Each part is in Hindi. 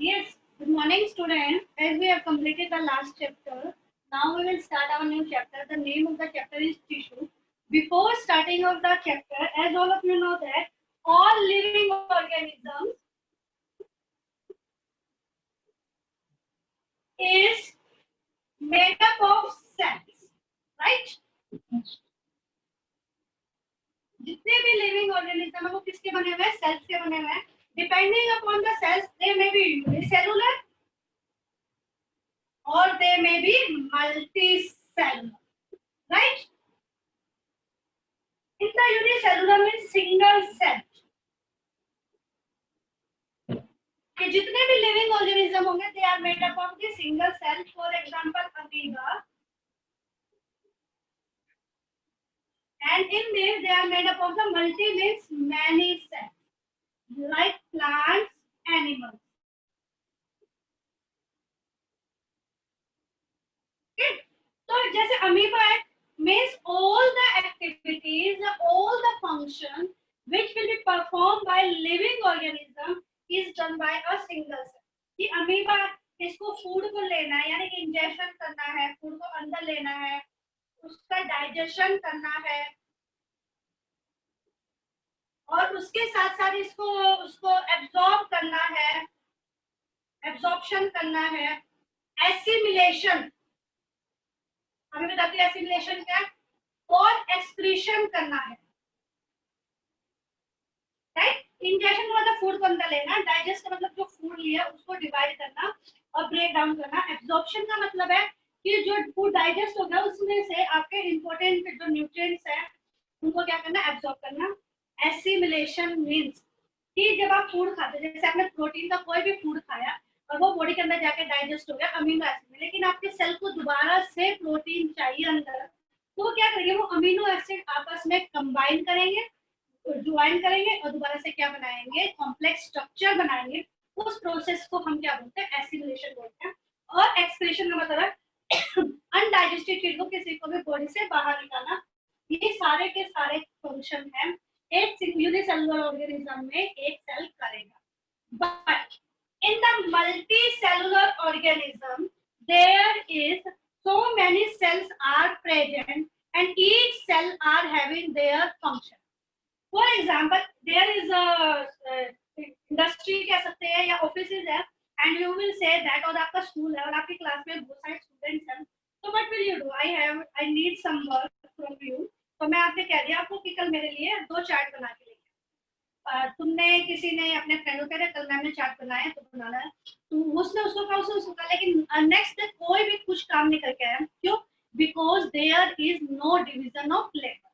Yes, good morning students. As we have completed the last chapter, now we will start our new chapter. The name of the chapter is tissue. Before starting of the chapter, as all of you know that all living organisms is made up of cells, right? जितने भी लिविंग ऑर्गेनिज्म है वो किसके बने हुए हैं? सेल्स के बने हुए हैं. Depending upon the cells they may be unicellular or they may be multicellular, right? In the unicellular means single cell. कि जितने भी लिविंग ऑर्गेनिज्म होंगे they are made up of the single cell. For example amoeba, and in this they are made up of the multi means many cells like plants, animals. Okay, तो जैसे अमीबा है means all the activities, all the function which will be performed by living organism is done by a single cell. कि अमीबा इसको फूड को लेना है यानी कि इंजेक्शन करना है, फूड को अंदर लेना है, उसका डाइजेशन करना है और उसके साथ साथ इसको उसको एब्जॉर्ब करना है, एब्जॉर्प्शन करना है, एसिमिलेशन. हमें बताती है एसिमिलेशन क्या और एक्सक्रीशन करना है, राइट? इंजेक्शन का मतलब फूड को अंदर लेना, डाइजेस्ट का मतलब जो फूड लिया उसको डिवाइड करना और ब्रेक डाउन करना. एब्जॉर्प्शन का मतलब है कि जो फूड डाइजेस्ट हो गया उसमें से आपके इंपॉर्टेंट जो न्यूट्रिएंट्स हैं उनको क्या करना, एब्जॉर्ब करना. एसिमिलेशन मींस कि जब आप फूड खाते हैं, जैसे आपने प्रोटीन का कोई भी फूड खाया और वो बॉडी के अंदर जाके डाइजेस्ट हो गया अमीनो एसिड में, लेकिन आपके सेल को दोबारा से प्रोटीन चाहिए अंदर, तो वो क्या करेंगे, वो अमीनो एसिड आपस में कंबाइन करेंगे, ज्वाइन करेंगे और दोबारा से क्या बनाएंगे, कॉम्प्लेक्स स्ट्रक्चर बनाएंगे. उस प्रोसेस को हम क्या बोलते हैं, एसिमिलेशन बोलते हैं. और एक्सक्रीशन का मतलब है अनडाइजेस्टेड चीज को किसी को भी बॉडी से बाहर निकालना. ये सारे के सारे फंक्शन है एक यूनिसेलुलर ऑर्गेनिज्म में एक सेल करेगा. But in the multicellular organism there is so many cells are present and each cell are having their function. For example, there is a industry कह सकते हैं या offices है and you will say that और आपका स्कूल है और आपकी क्लास में बहुत सारे स्टूडेंट्स हैं, तो what will you do? I need some work from you. तो मैं आपने कह दिया आपको कि कल मेरे लिए 2 चार्ट बना के लेके. तुमने किसी ने अपने फ्रेंड को कह दिया कल मैंने चार्ट बनाया तो बनाना है, तो उसने उसको कहा उसको कहा, लेकिन नेक्स्ट डे कोई भी कुछ काम नहीं करके आया. क्यों? Because there is no division of labour.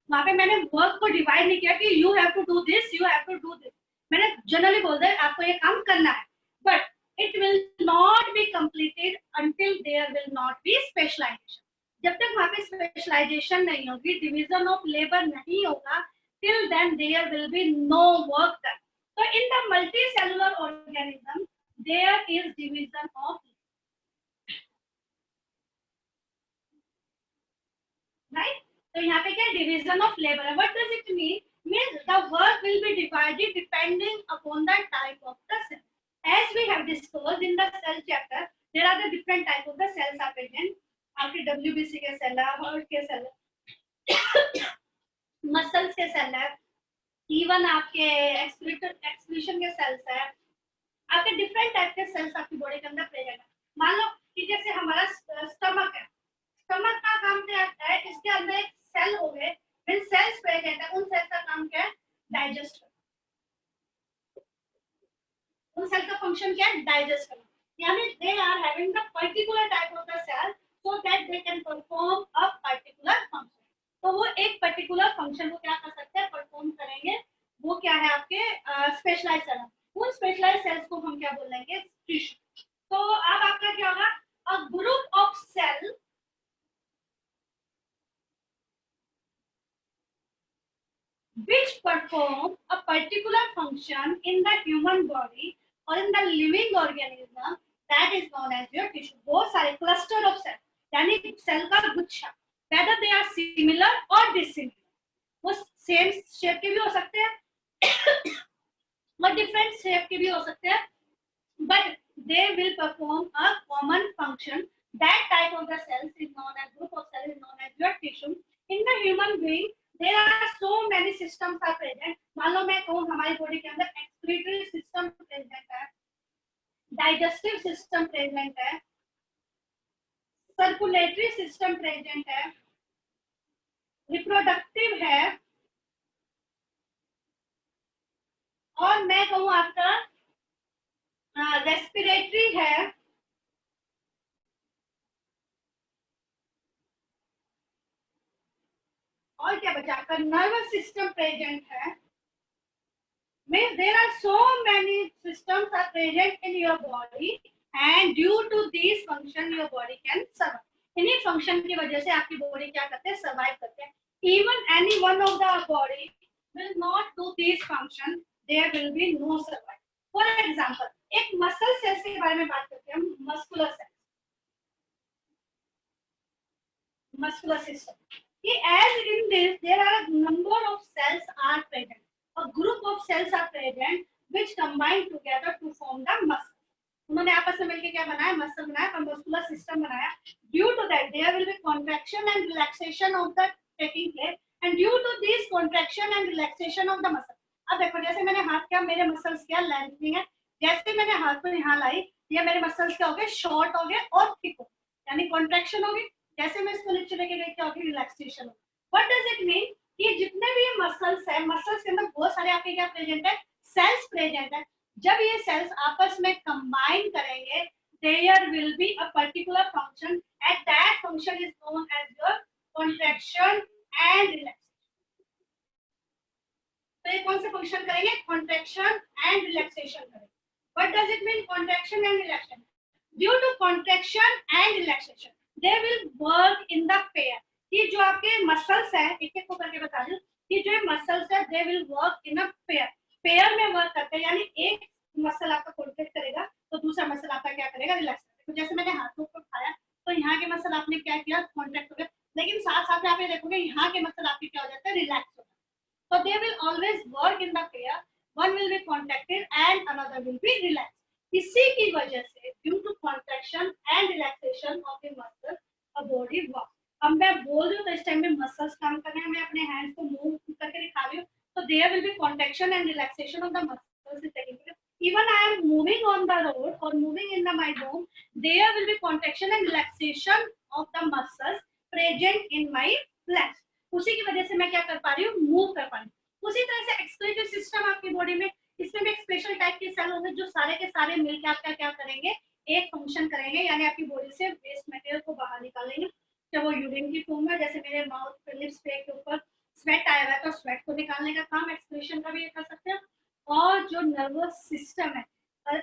वहां पे मैंने वर्क को डिवाइड नहीं किया कि you have to do this, you have to do this. मैंने जनरली बोल दिया आपको ये काम करना है, but it will not be completed until there will not be specialisation. जब तक वहां पे स्पेशलाइजेशन नहीं होगी, डिवीजन ऑफ लेबर नहीं होगा, till then there will be no work done. So in the multicellular organism there is division of, right? तो यहाँ पे क्या डिवीजन ऑफ लेबर है. What does it mean? Means the work will be divided depending upon the type of the cell. as we have discussed in the cell chapter, there are the different type of the cells are present. आपके WBC के सेल है, हार्ट के सेल है, मसल्स के सेल है, इवन आपके एक्सक्रीशन के सेल्स है, आपके डिफरेंट टाइप के सेल्स आपकी बॉडी के अंदर प्रेजेंट है. मान लो कि जैसे हमारा स्टमक है, स्टमक का काम क्या है, इसके अंदर एक सेल हो गए, फिर सेल्स प्रेजेंट है, उन सेल्स का काम क्या है, डाइजेस्ट करना. उन सेल का फंक्शन क्या है, डाइजेस्ट करना. यानी they are having the particular type of the cell so that they can perform a particular function. तो वो एक पर्टिकुलर फंक्शन को क्या कर सकते हैं, परफॉर्म करेंगे. वो क्या है, आपके स्पेशलाइज्ड सेल. उन स्पेशलाइज्ड सेल्स को हम क्या बोलेंगे, टिश्यू. तो अब आपका क्या होगा, a group of cell which perform a particular function in the human body or in the living organism, that is known as your tissue. बहुत सारे cluster of cells यानी सेल का गुच्छा, whether they are similar or dissimilar. वो सेम शेप के भी हो सकते हैं और डिफरेंट शेप के भी हो सकते हैं, but they will perform a common function. That type of the cells is known as group of cells is known as your tissue. In the human being, there are so many systems are present. मान लो मैं कहूँ हमारी बॉडी के अंदर एक्सक्रीटरी सिस्टम प्रेजेंट है, डाइजेस्टिव सिस्टम प्रेजेंट है, सर्कुलेटरी सिस्टम प्रेजेंट है, रिप्रोडक्टिव है, और मैं कहूँ आपका रेस्पिरेटरी है, और क्या बचा आपका नर्वस सिस्टम प्रेजेंट है. Means there are so many systems are present in your body and due to these function your body can survive. इन्हीं function की वजह से आपकी body क्या करते हैं, survive करते हैं. Even any one of the body will not do these function, there will be no survive. For example, एक muscle cells के बारे में बात करते हैं, muscular cells, muscular system. As in this, there are a number of cells are present. A group of cells are present which combine together to form the muscle. उन्होंने आपस में मिलकर क्या बनाया, मसल बनाया और मस्कुलर सिस्टम बनाया. Due to that, there will be contraction and relaxation of the taking place, and due to this contraction and relaxation of the muscle. अब देखो जैसे मैंने हाथ किया, मेरे मसल्स क्या लेंथनिंग है. जैसे मैंने हाथ को यहाँ लाई, ये मेरे मसल्स क्या हो गए, शॉर्ट हो गए और थिक हो, यानी कॉन्ट्रैक्शन होगी. जैसे मैं इसको नीचे लेके गई, क्या होगी, रिलैक्सेशन होगी. What does it mean? ये जितने भी मसल्स है, मसल्स के अंदर बहुत सारे आपके क्या प्रेजेंट है, सेल्स प्रेजेंट है. जब ये सेल्स आपस में कंबाइन करेंगे, there will be a particular function and that function is known as your contraction and relaxation. तो ये कौन से फंक्शन करेंगे, contraction and relaxation करेंगे. What does it mean, contraction and relaxation? Due to contraction and relaxation, they will work in the pair. ये जो आपके मसल्स है, एक एक को करके बता दूं, ये जो मसल्स है, they will work in a pair. Pair में वर्क करते हैं, यानी एक मसल आपका कॉन्ट्रैक्ट करेगा तो दूसरा मसल आपका क्या करेगा, रिलैक्स करेगा. तो जैसे मैंने हाथों को उठाया तो यहाँ के मसल आपने क्या किया, कॉन्ट्रैक्ट हो गया, लेकिन साथ साथ में आप ये देखोगे यहाँ के मसल आपके क्या हो जाते हैं, रिलैक्स हो जाते हैं. So they will always work in the pair. One will be contracted and another will be relaxed. इसी की वजह से due to contraction and relaxation of the muscle, a body works. अब मैं बोल रही हूँ तो इस टाइम में मसल्स काम कर रहे हैं, मैं अपने हैंड्स को मूव करके दिखा रही हूँ, तो there will be contraction and relaxation of the muscles is taking place. Even I am moving on the road or moving in my home, there will be contraction and relaxation of the muscles present in my legs. उसी की वजह से मैं क्या कर पा रही हूँ, मूव कर पा रही हूँ. उसी तरह से एक्सक्रीटरी सिस्टम आपकी बॉडी में, इसमें भी एक स्पेशल टाइप के सेल होंगे जो सारे के सारे मिलकर आपका क्या करेंगे, एक फंक्शन करेंगे, यानी आपकी बॉडी से वेस्ट मटेरियल को बाहर निकालेंगे. जब वो यूरिन की फॉर्म में, जैसे मेरे माउथ पे, लिप्स पे के ऊपर स्वेट आया हुआ है तो स्वेट को निकालने का काम एक्सक्रीशन का भी कर सकते हैं. और जो नर्वस सिस्टम है,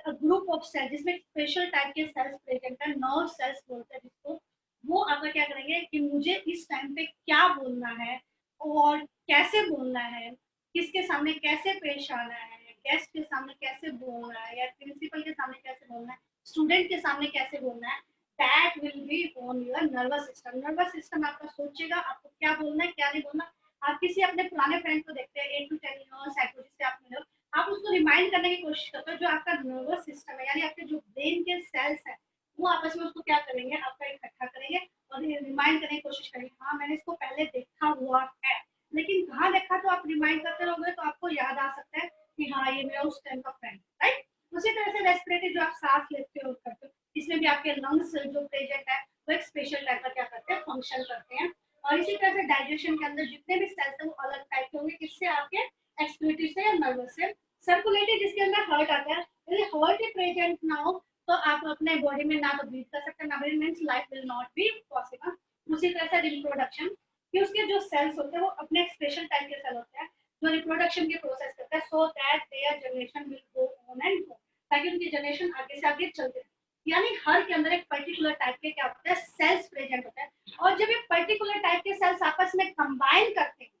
ग्रुप ऑफ सेल जिसमें स्पेशल टाइप के सेल्स प्रेजेंट है, नर्व सेल्स बोलते हैं जिसको, वो आपका क्या करेंगे कि मुझे इस टाइम पे क्या बोलना है और कैसे बोलना है, किसके सामने कैसे पेश आना है, गेस्ट के सामने कैसे बोलना है, या प्रिंसिपल के सामने कैसे बोलना है, स्टूडेंट के सामने कैसे बोलना है, that will be on your nervous system. Nervous system आपका सोचेगा आपको क्या बोलना है क्या नहीं बोलना. आप किसी अपने पुराने फ्रेंड को देखते हैं 8 to 10 ईयर्स साइकोलॉजिस्ट से आप मिलो, आप उसको रिमाइंड करने की कोशिश करते हो, जो आपका नर्वस सिस्टम है, यानी आपके जो ब्रेन के सेल्स है, वो आपस में उसको क्या करेंगे, आपका इकट्ठा करेंगे और रिमाइंड करने की कोशिश करेंगे. हाँ मैंने इसको पहले देखा हुआ है, लेकिन कहाँ देखा, तो आप रिमाइंड करते रहोगे तो आपको याद आ सकता है कि हाँ ये मेरा उस टाइम का फ्रेंड, राइट. उसी तरह से रेस्पिरेटरी जो आप सांस लेते हो करते हो, इसमें भी आपके लंग्स जो प्रेजेंट है वो एक स्पेशल टाइप का क्या करते हैं, फंक्शन करते हैं. और इसी तरह से डाइजेशन के अंदर जितने भी सेल्स हैं वो अलग टाइप के होंगे, किससे, आपके एक्सक्रीटरी से या नर्वस से. सर्कुलेटरी जिसके अंदर हार्ट आता है, यदि हार्ट ही प्रेजेंट ना हो तो आप अपने बॉडी में ना तो ब्रीथ कर सकते, ना breathe means life will not be possible. उसी तरह से रिप्रोडक्शन, कि उसके जो सेल्स होते हैं वो अपने स्पेशल टाइप के सेल होते हैं जो रिप्रोडक्शन के प्रोसेस करते हैं, so that their generation will go on and go, ताकि उनकी जनरेशन आगे से आगे चलते रहे. यानी हर के अंदर एक पर्टिकुलर टाइप के क्या होता है, सेल्स प्रेजेंट होते हैं. और जब ये पर्टिकुलर टाइप के सेल्स आपस में कंबाइन करते हैं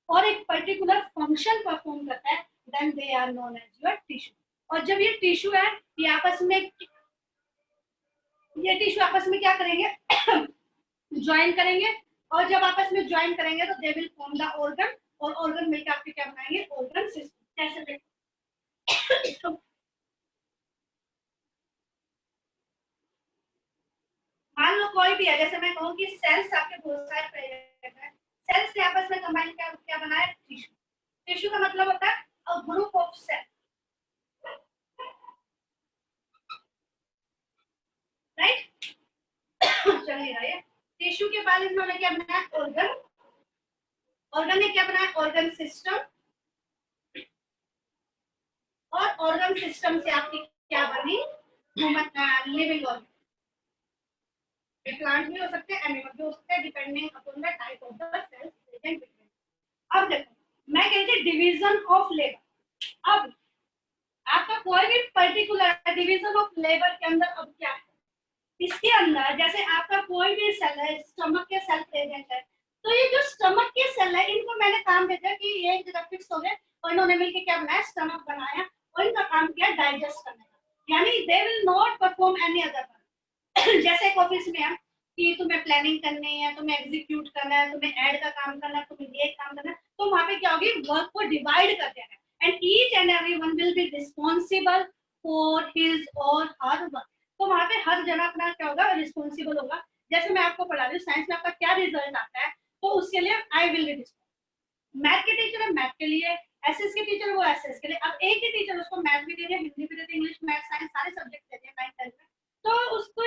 और एक पर्टिकुलर फंक्शन परफॉर्म करता है, then they are known as your tissue. और जब ये टिश्यू है, ये आपस में, ये टिश्यू आपस में क्या करेंगे, ज्वाइन करेंगे, और जब आपस में ज्वाइन करेंगे तो they will form the organ, और ऑर्गन मिलकर आपके क्या बनाएंगे, ऑर्गन सिस्टम. कैसे देखो कोई भी है, जैसे मैं कहूँ कि सेल्स आपके बहुत सारे प्रेजेंट है, सेल्स के आपस में कंबाइन क्या बना है, टिश्यू। टिश्यू का मतलब होता है a group of cell, right. चल नहीं रहा है। टिश्यू के बाद इन्होंने क्या बनाया, ऑर्गन। ऑर्गन ने क्या बनाया, ऑर्गन सिस्टम। और ऑर्गन सिस्टम से आपकी क्या बनी, ह्यूमन लिविंग ऑर्गन। प्लांट भी हो सकते हैं, एनिमल भी हो सकते हैं, depending upon the type of the cells present between. अब देखो, मैं कह रही थी डिवीजन ऑफ लेबर। अब आपका कोई भी पर्टिकुलर डिवीजन ऑफ लेबर के अंदर अब क्या है, इसके अंदर जैसे आपका कोई भी सेल है, स्टमक के सेल प्रेजेंट है, तो ये जो स्टमक के सेल है, इनको मैंने काम दे दिया कि ये एक जगह फिक्स हो गए और इन्होंने मिलकर क्या बनाया, स्टमक बनाया, और इनका काम किया डाइजेस्ट करने का, यानी they will not perform any other work. जैसे एक ऑफिस में है कि तुम्हें प्लानिंग करनी है, तुम्हें एग्जीक्यूट करना है, तुम्हें ऐड का काम करना है, तुम्हें ये काम करना है, तो वहां पे क्या होगी, वर्क को डिवाइड कर दिया है, and each and everyone will be responsible for his और हर वर्क। तो वहां पे हर जना अपना क्या होगा, रिस्पॉन्सिबल होगा। जैसे मैं आपको पढ़ा रही हूँ, साइंस में आपका क्या रिजल्ट आता है, तो उसके लिए I will be responsible. Math के टीचर है मैथ के लिए, एसएस के टीचर वो एसएस के लिए। अब एक ही टीचर उसको मैथ भी दे रहे, हिंदी भी दे रहे, इंग्लिश मैथ साइंस सारे सब्जेक्ट दे रहे हैं 9th 10th में, तो उसको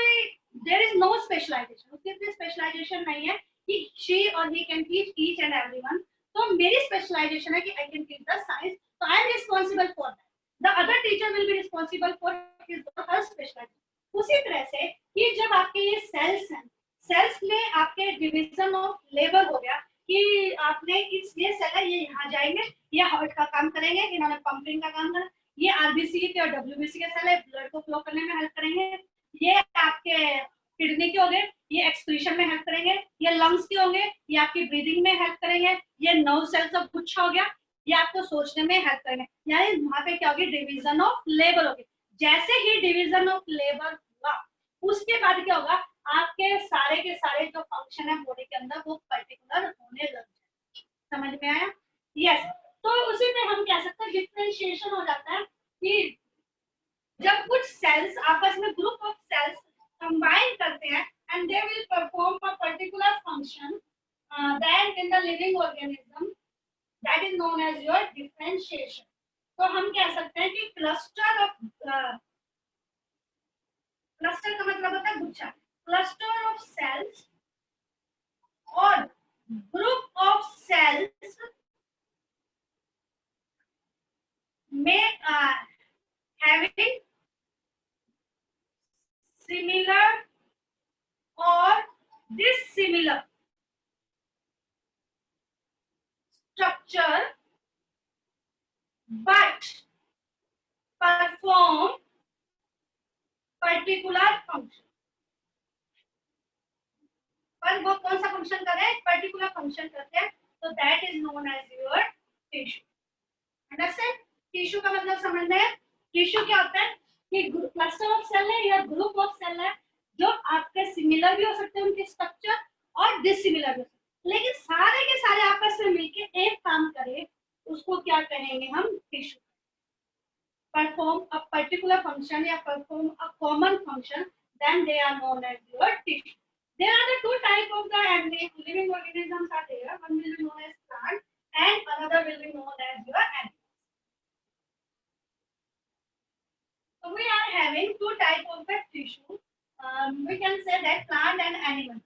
देयर इज नो स्पेशलाइजेशन, उसकी इतनी स्पेशलाइजेशन नहीं है कि शी और he can teach each and everyone. तो मेरी स्पेशलाइजेशन है कि I can teach the science, तो I am responsible for that, the other teacher will be responsible for his और हर स्पेशलाइजेशन। उसी तरह से कि जब आपके ये सेल्स हैं, सेल्स में आपके डिवीजन ऑफ लेबर हो गया कि आपने इस ये सेल है, ये यहाँ जाएंगे, ये हार्ट का काम करेंगे, इन्होंने पंपिंग का काम करना, ये आरबीसी के और डब्ल्यूबीसी के सेल है, ब्लड को फ्लो करने में हेल्प करेंगे, ये आपके किडनी के हो गए, ये एक्सक्रीशन में हेल्प करेंगे, ये लंग्स के होंगे, ये आपकी ब्रीदिंग में हेल्प करेंगे, ये नर्व सेल्स ऑफ गुच्छा हो गया, ये आपको सोचने में हेल्प करेंगे, यानी वहां पे क्या होगी, डिवीजन ऑफ लेबर होगी। जैसे ही डिवीजन ऑफ लेबर हुआ, उसके बाद क्या होगा, आपके सारे के सारे जो फंक्शन है बॉडी के अंदर वो पर्टिकुलर होने लग जाए। समझ में आया? यस। तो उसी में हम कह सकते हैं डिफरेंशिएशन हो जाता है कि जब कुछ सेल्स आपस में ग्रुप ऑफ सेल्स कंबाइन करते हैं and they will perform a particular function, then in the living organism that is known as your differentiation। तो हम कह सकते हैं कि क्लस्टर ऑफ, क्लस्टर का मतलब होता है गुच्छा, क्लस्टर ऑफ सेल्स और ग्रुप ऑफ सेल्स में having similar or dissimilar structure but perform particular function। पर वो कौन सा फंक्शन कर रहे हैं, पर्टिकुलर फंक्शन करते हैं, तो that is known as your tissue. Understand? Tissue का मतलब समझना है, टिश्यू क्या होता है कि क्लस्टर ऑफ सेल है या ग्रुप ऑफ सेल है जो आपके सिमिलर भी हो सकते हैं उनके स्ट्रक्चर और डिसिमिलर भी हो सकते हैं, लेकिन सारे के सारे आपस में मिलकर एक काम करे, उसको क्या कहेंगे हम, tissue. Perform a particular function या perform a common function, then they are known as your tissue. There are the two type of the living organisms are there. One will be known as plant and another will be known as your animal. So we are having two type of the tissue. We can say that plant and animal.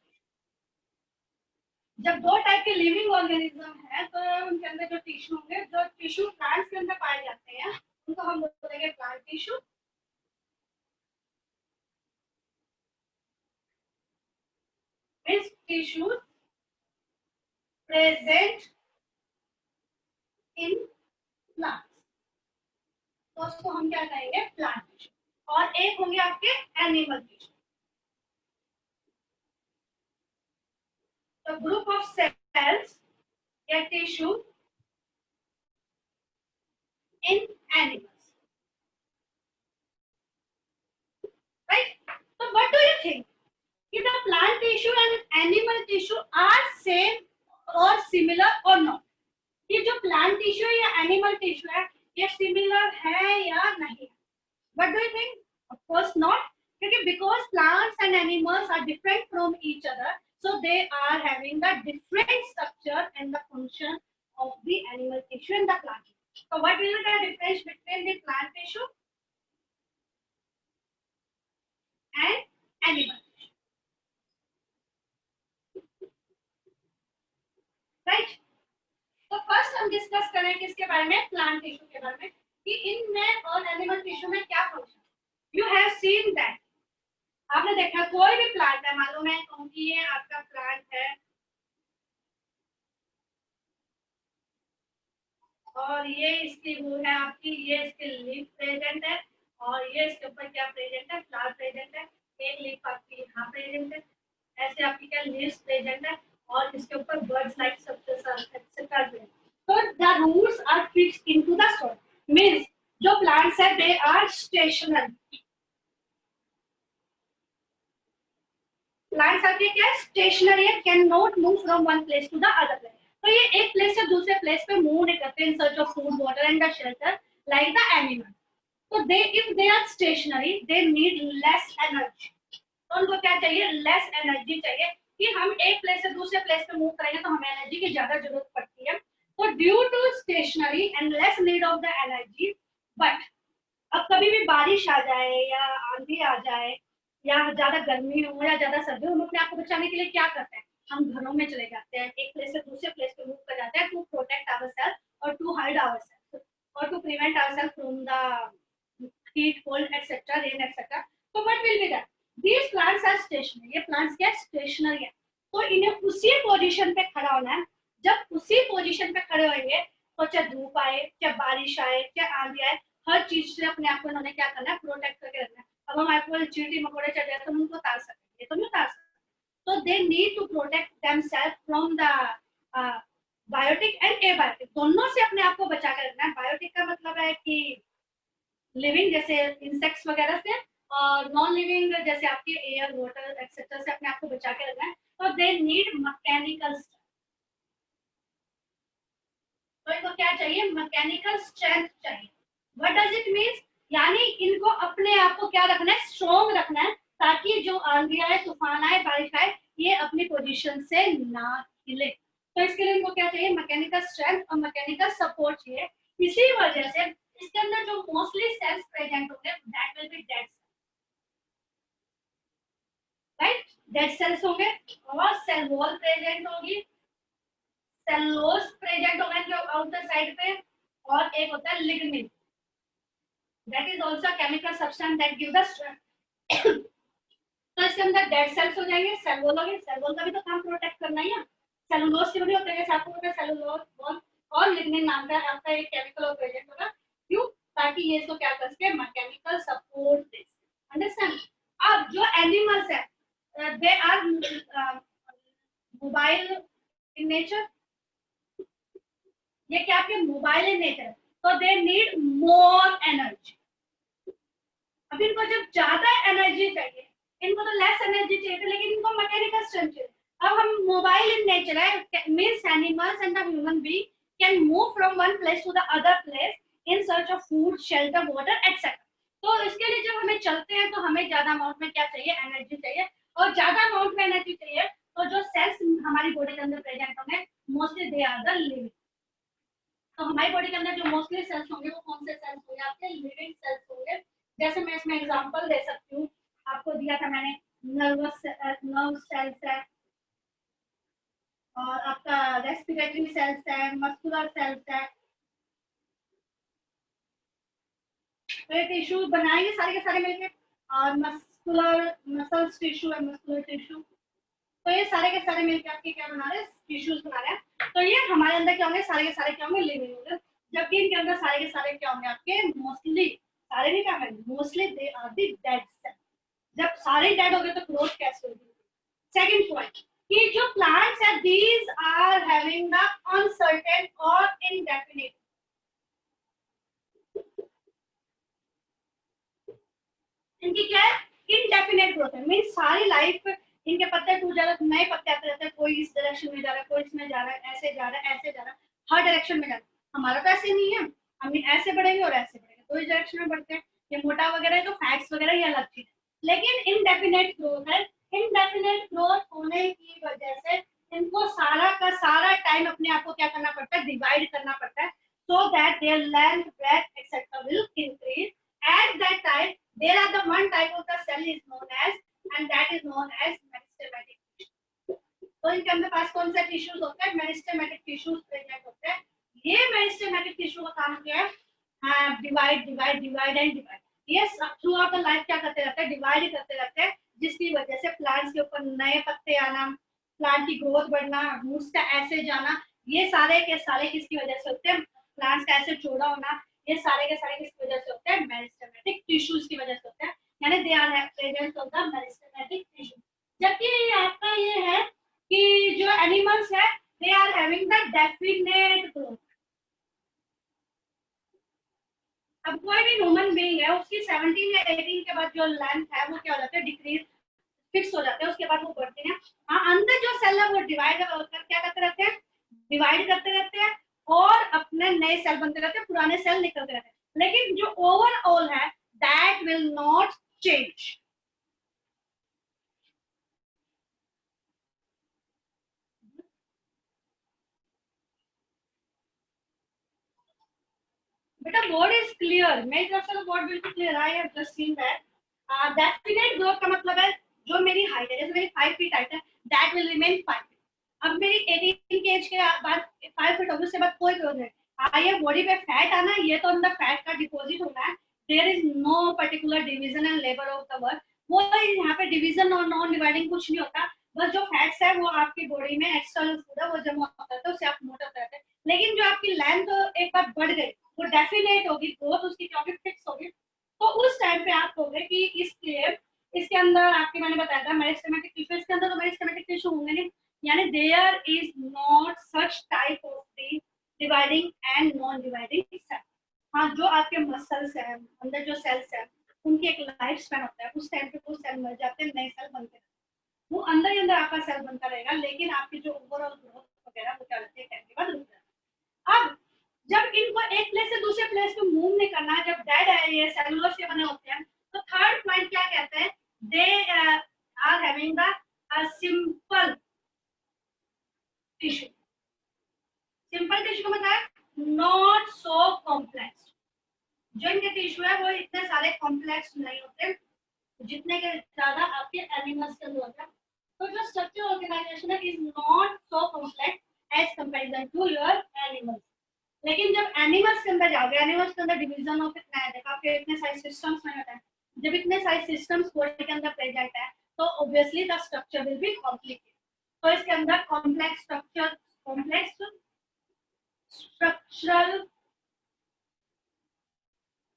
जब दो टाइप के लिविंग ऑर्गेनिज्म है तो उनके अंदर जो टिश्यू होंगे, जो टिश्यू प्लांट्स के अंदर पाए जाते हैं उनको हम बोलेंगे plant tissue. Means tissues present in plants, तो उसको हम क्या कहेंगे, प्लांट टिश्यू। और एक होंगे आपके एनिमल टिश्यू। तो ग्रुप ऑफ सेल्स या टिश्यू इन एनिमल्स, राइट? तो व्हाट डू यू थिंक कि the plant tissue and animal tissue are same और सिमिलर और नॉट? ये जो प्लांट टिश्यू या एनिमल टिश्यू है ये सिमिलर है या नहीं? What do you think? Of course not. कि क्योंकि because plants and animals are different from each other, so they are having the different structure and the function of the animal tissue and the plant tissue. So what will be the difference between the plant tissue and animal tissue, right? तो फर्स्ट हम डिस्कस करें किसके बारे में, प्लांट टिश्यू के बारे में, कि इनमें और एनिमल टिश्यू में क्या function. You have seen that, आपने देखा कोई भी प्लांट है, मालूम है क्योंकि ये आपका प्लांट है और ये इसकी वो है आपकी, ये इसके लीफ प्रेजेंट है और ये इसके ऊपर क्या प्रेजेंट है, फ्लावर प्रेजेंट है, एक लीफ आपकी यहाँ प्रेजेंट है, ऐसे आपकी क्या लीव्स प्रेजेंट है और इसके ऊपर birds like etcetera. So the roots are fixed into the soil. Means जो plants है they are stationary. Plants आपके क्या stationary है, cannot move from one place to the other place. तो ये एक प्लेस से दूसरे प्लेस पे मूव नहीं करते in search of food, water and the shelter like the animal. So they, if they are stationary, they need less energy. तो उनको क्या चाहिए, लेस एनर्जी चाहिए, कि हम एक प्लेस से दूसरे प्लेस पे मूव करेंगे तो हमें एनर्जी की ज्यादा जरूरत पड़ती है। तो due to stationary and less need of the energy, but अब कभी भी बारिश आ जाए या आंधी आ जाए या ज्यादा गर्मी हो या ज्यादा सर्दी हो, हम अपने आप को बचाने के लिए क्या करते हैं, हम घरों में चले जाते हैं, एक प्लेस से दूसरे प्लेस पे मूव कर जाते हैं टू प्रोटेक्ट आवरसेल्फ और टू हाइड आवरसेल्फ और to prevent ourself from the heat, cold etcetera, rain etcetera. तो what will be that, these plants are stationary, ये plants क्या स्टेशनरी है, तो इन्हें उसी पोजीशन पे खड़ा होना है। जब उसी पोजीशन पे खड़े होंगे तो चाहे धूप आए, चाहे बारिश आए, चाहे आंधी आए, हर चीज से अपने आप को इन्होंने क्या करना है, प्रोटेक्ट करके रखना है। अब हम आपको चींटी मकोड़े चढ़ जाए तो उनको उतार सकते हैं, तो नहीं उतार सकते। तो they need to protect themself from the biotic and abiotic, दोनों से अपने आप को बचा कर रखना है। बायोटिक का मतलब है कि लिविंग जैसे इंसेक्ट्स वगैरह से, और नॉन लिविंग जैसे आपके एयर, वाटर एक्सेट्रा से अपने आप को बचा के रखना है। तो दे नीड मैकेनिकल, तो इनको क्या चाहिए, मैकेनिकल स्ट्रेंथ चाहिए। व्हाट डज इट मींस, यानी इनको अपने आप को क्या रखना है, स्ट्रॉन्ग रखना है, ताकि जो आंधी आए, तूफान आए, बारिश आए, ये अपनी पोजीशन से ना हिले। तो इसके लिए इनको क्या चाहिए, मैकेनिकल स्ट्रेंथ और मैकेनिकल सपोर्ट चाहिए। इसी वजह से इसके अंदर जो मोस्टली सेल्स प्रेजेंट होंगे that will be dead, right, dead cells होंगे और सेल वॉल प्रेजेंट होगी, सेलुलोज प्रेजेंट होगा जो आउटर साइड पे, और एक होता है lignin, that is also chemical substance that give the strength. तो इसके अंदर डेड सेल्स हो जाएंगे, सेल वॉल होगी, सेल वॉल का भी तो काम प्रोटेक्ट करना ही है। सेलुलोज के भी होते हैं, आपको पता है सेलुलोज वॉल, और लिग्निन नाम का आपका एक केमिकल प्रेजेंट होगा, क्यों, ताकि ये इसको क्या कर सके, मैकेनिकल सपोर्ट दे। अंडरस्टैंड। अब जो एनिमल्स है they are mobile in nature, ये क्या आपके मोबाइल इन नेचर, तो दे नीड मोर एनर्जी। अब इनको जब ज्यादा एनर्जी चाहिए, इनको तो लेस एनर्जी चाहिए था, लेकिन इनको मैकेनिकल स्ट्रेंथ चाहिए। अब हम मोबाइल इन नेचर है, means animals and the human being can move from one place to the other place in search of food, shelter, water etcetera. तो इसके लिए जब हमें चलते हैं तो हमें ज्यादा अमाउंट में क्या चाहिए, एनर्जी चाहिए, और ज्यादा अमाउंट में एनर्जी चाहिए। तो जो सेल्स हमारी बॉडी के अंदर प्रेजेंट होंगे mostly they are the living. तो हमारी बॉडी के अंदर जो मोस्टली सेल्स होंगे वो कौन से सेल्स होंगे, आपके लिविंग सेल्स होंगे। जैसे मैं इसमें एग्जांपल दे सकती हूँ, आपको दिया था मैंने, नर्व सेल्स है, और आपका रेस्पिरेटरी सेल्स है, मस्कुलर सेल्स है। तो ये टिश्यू बनाएंगे सारे के सारे मिलके, और मस्कुलर मसल्स टिश्यू है, मस्कुलर टिश्यू। तो ये सारे के सारे मिलकर आपके क्या बना रहे हैं, टिश्यूज बना रहे हैं। तो ये हमारे अंदर क्या होंगे, सारे के सारे क्या होंगे, लिविंग होंगे। जबकि इनके अंदर सारे के सारे क्या होंगे, आपके मोस्टली, सारे नहीं क्या होंगे, mostly they are the dead cell. जब सारे डेड हो गए तो ग्रोथ कैसे होगी। सेकंड पॉइंट, कि जो प्लांट्स है these are having the uncertain और इनडेफिनिट, इनकी क्या है, इनडेफिनेट ग्रोथ है। मीन सारी लाइफ इनके पत्ते टूट जा रहे हैं, नए पत्ते आते रहते हैं, कोई इस डायरेक्शन में जा रहा है, कोई इसमें जा रहा है, ऐसे जा रहा है, ऐसे जा रहा है, हर डायरेक्शन में जा रहा है। हमारा तो ऐसे नहीं है, हम ऐसे बढ़ेंगे और ऐसे बढ़ेंगे, तो इस डायरेक्शन में बढ़ते हैं। ये मोटा वगैरह है तो फैट्स वगैरह ये अलग चीज है, लेकिन इनडेफिनेट ग्रोथ है। इनडेफिनेट ग्रोथ होने की वजह से इनको सारा का सारा टाइम अपने आप को क्या करना पड़ता है, डिवाइड करना पड़ता है, so that their length, breadth, etc. will increase. At that time, there are the one type of the cell is known as, and that is known as meristematic tissue. तो इनके अंदर पास कौन सा टिश्यूज होता है, मेरिस्टेमेटिक टिश्यूज प्रेजेंट होते हैं। ये मेरिस्टेमेटिक टिश्यू का काम क्या है, divide divide divide and divide. ये थ्रू आउट द लाइफ क्या करते रहते हैं, डिवाइड करते रहते हैं, जिसकी वजह से प्लांट्स के ऊपर नए पत्ते आना, प्लांट की ग्रोथ बढ़ना, रूट्स का एसिड जाना, ये सारे के सारे किसकी वजह से होते हैं, प्लांट्स का एसिड चौड़ा होना, ये सारे के सारे किसकी वजह से होते हैं, मेरिस्टेमेटिक टिश्यूज की वजह से होते हैं, यानी they are present of the meristematic tissue. जबकि आपका ये है कि जो एनिमल्स है they are having the definite growth. अब कोई भी ह्यूमन बीइंग है उसकी 17 या 18 के बाद जो लेंथ है वो क्या हो जाता है, डिक्रीज, फिक्स हो जाते हैं, उसके बाद वो बढ़ते हैं। हाँ, अंदर जो सेल है वो डिवाइड कर क्या करते रहते हैं, डिवाइड करते रहते हैं और अपने नए सेल बनते रहते हैं, पुराने सेल निकलते रहते हैं, लेकिन जो ओवरऑल है दैट विल नॉट चेंज। बेटा बोर्ड इज क्लियर, मेरी तरफ से तो बोर्ड बिल्कुल clear, I have just seen that. Definite growth का मतलब है जो मेरी हाइट है, जैसे मेरी 5 फीट हाइट है, दैट विल रिमेन 5 फीट। अब मेरी 18 के एज के बाद 5 फीट होगी, उसके बाद कोई ग्रोथ नहीं। ये बॉडी पे फैट आना, ये तो अंदर फैट का डिपॉजिट होना है, there is no particular division and labour of the work. वो यहाँ पे डिवीजन और नॉन डिवाइडिंग कुछ नहीं होता, बस जो फैट्स है वो आपकी बॉडी में एक्सटर्नल फूड है, वो जमा होता है तो उससे आप मोटा होते रहते हैं। लेकिन जो आपकी लेंथ एक बार बढ़ गई वो डेफिनेट होगी, ग्रोथ उसकी क्योंकि फिक्स होगी, तो उस टाइम पे आप कहोगे कि इसलिए इसके अंदर आपके मैंने बताया था मेरिस्टेमेटिक टिश्यू, इसके अंदर तो मेरिस्टेमेटिक टिश्यू होंगे नहीं, यानी there is not such type of the dividing and non dividing cell. हाँ, जो आपके मसल्स हैं, अंदर जो सेल्स हैं, उनकी एक लाइफ स्पैन होता है, उस टाइम पे वो सेल मर जाते हैं, नए सेल बनते हैं, वो अंदर ही अंदर आपका सेल बनता रहेगा, लेकिन आपकी जो ओवरऑल ग्रोथ वगैरह वो क्या रहती है, टाइम के बाद रुक जाती है। अब जब इनको एक प्लेस से दूसरे प्लेस पे मूव नहीं करना, जब डेड है, ये सेलुलोज के बने होते हैं, तो थर्ड पॉइंट क्या कहते हैं, they are having the simple tissue. Simple tissue का मतलब नॉट सो कॉम्प्लेक्स। जो इनके टिश्यू है वो इतने सारे कॉम्प्लेक्स नहीं होते जितने के ज्यादा आपके एनिमल्स के अंदर होते हैं। तो जो स्ट्रक्चर ऑर्गेनाइजेशन है is not so complex as comparison to your animals. लेकिन जब एनिमल्स के अंदर जाओगे, एनिमल्स के अंदर डिवीजन ऑफ इतना है, देखा आपके इतने सारे सिस्टम्स में होता है, जब इतने सारे सिस्टम्स बॉडी के अंदर प्रेजेंट है तो obviously the structure will be complicated. तो इसके अंदर complex structure, complex structural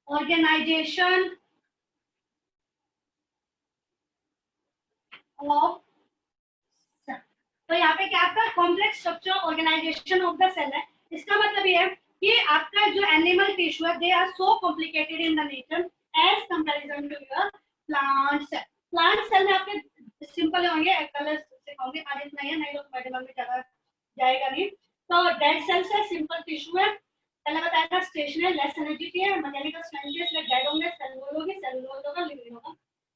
organisation of, तो यहाँ पे क्या आपका complex structure organisation of the cell है। इसका मतलब ये है कि आपका जो एनिमल टिश्यू है they are so complicated in the nature as comparison to your plant cell. Plant cell में आपके सिंपल होंगे, कलर सिखाऊंगे, आज इतना ही है, नहीं तो तुम्हारे दिमाग में ज्यादा जाएगा नहीं। तो डेड सेल्स है, सिंपल टिश्यू है, पहले बताया था स्टेशनरी, लेस एनर्जी है, मैकेनिकल स्ट्रेंथ है, डेड होंगे, सेलुलोज होगी, सेलुलोज होगा, लिविंग होगा।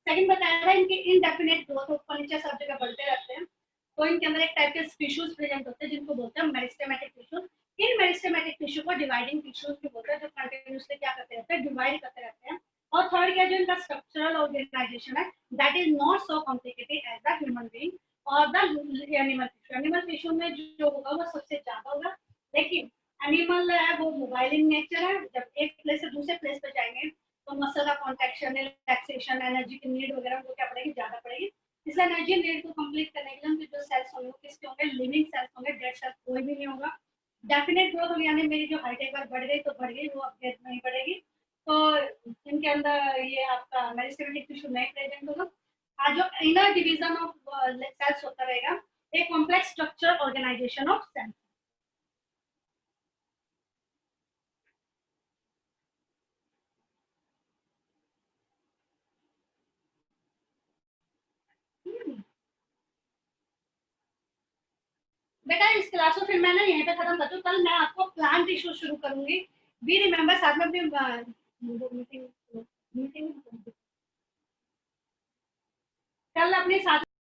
सेकंड बताया था इनके इनडेफिनेट ग्रोथ, ऊपर नीचे सब जगह बढ़ते रहते हैं, तो इनके अंदर एक टाइप के टिश्यूज प्रेजेंट होते हैं जिनको बोलते हैं मेरिस्टेमेटिक टिश्यू। इन मेरिस्टेमेटिक टिश्यू को डिवाइडिंग टिश्यूज भी बोलते हैं, जो कंटिन्यूअसली क्या करते रहते हैं, डिवाइड करते रहते हैं। और थर्ड क्या, जो इनका स्ट्रक्चरल ऑर्गेनाइजेशन है that is not so complicated as the human being और the animal tissue. Animal tissue में जो होगा वो सबसे ज्यादा होगा, लेकिन एनिमल है वो मोबाइल इन नेचर है, जब एक प्लेस से दूसरे प्लेस पे जाएंगे तो मसल का कॉन्ट्रैक्शन, रिलैक्सेशन, एनर्जी की नीड वगैरह उनको क्या पड़ेगी, ज्यादा पड़ेगी। इस एनर्जी नीड को कंप्लीट करने के लिए उनके जो सेल्स होंगे किसके होंगे, लिविंग सेल्स होंगे, डेड सेल्स कोई भी नहीं होगा। डेफिनेट ग्रोथ होगी, यानी मेरी जो हाइट एक बार बढ़ गई तो बढ़ गई, वो अपडेट नहीं बढ़ेगी। तो इनके अंदर ये आपका मेरिस्टेमेटिक टिश्यू नहीं प्रेजेंट होगा। आज जो इनर डिवीजन ऑफ सेल्स होता रहेगा, एक complex structure organisation of cells. बेटा इस क्लास को फिर मैं ना यहीं पे खत्म करती हूँ, कल मैं आपको प्लांट टिश्यू शुरू करूंगी। बी रिमेंबर, साथ में अपनी मीटिंग मीटिंग कल अपने साथ